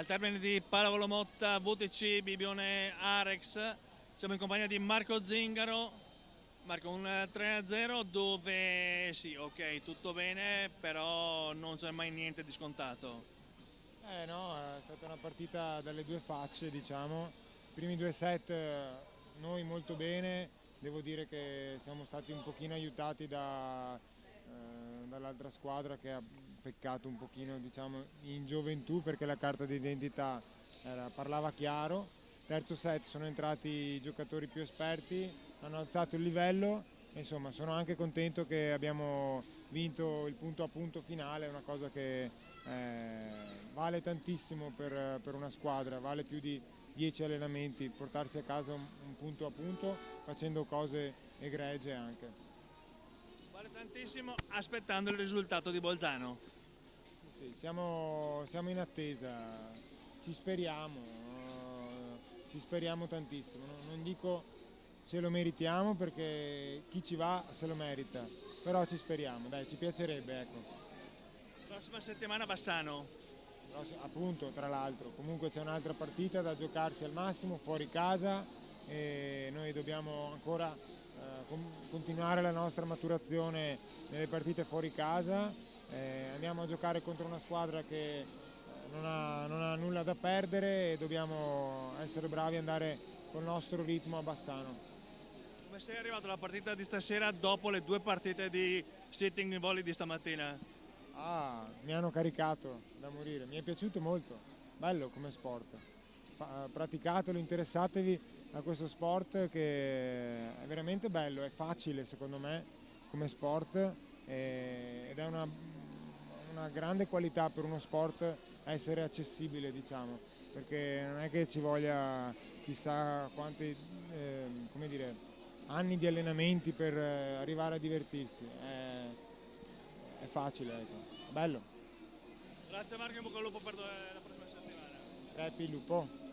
Al termine di Pallavolo Motta, VTC, Bibione, Arex, siamo in compagnia di Marco Zingaro. Marco, un 3-0 dove sì, ok, tutto bene, però non c'è mai niente di scontato. No, è stata una partita dalle due facce, diciamo. I primi due set noi molto bene, devo dire che siamo stati un pochino aiutati dall'altra squadra che ha peccato un pochino, diciamo, in gioventù perché la carta d'identità parlava chiaro. Terzo set sono entrati i giocatori più esperti, hanno alzato il livello e insomma sono anche contento che abbiamo vinto il punto a punto finale, è una cosa che vale tantissimo per una squadra, vale più di 10 allenamenti, portarsi a casa un punto a punto facendo cose egregie anche. Vale tantissimo aspettando il risultato di Bolzano. Sì, siamo in attesa, ci speriamo, ci speriamo tantissimo. Non dico ce lo meritiamo perché chi ci va se lo merita, però ci speriamo, dai, ci piacerebbe, ecco. Prossima settimana Bassano. Appunto, tra l'altro, comunque c'è un'altra partita da giocarsi al massimo fuori casa e noi dobbiamo ancora continuare la nostra maturazione nelle partite fuori casa. Andiamo a giocare contro una squadra che non ha nulla da perdere e dobbiamo essere bravi ad andare col nostro ritmo a Bassano. Come sei arrivato alla partita di stasera dopo le due partite di sitting volley di stamattina? Mi hanno caricato da morire, mi è piaciuto molto, bello come sport. Praticatelo, interessatevi a questo sport che è veramente bello, è facile secondo me come sport ed è una grande qualità per uno sport essere accessibile, diciamo, perché non è che ci voglia chissà quanti come dire, anni di allenamenti per arrivare a divertirsi. È facile, ecco. Bello. Grazie Marco, in bocca al lupo per la prossima settimana. Crepi il lupo.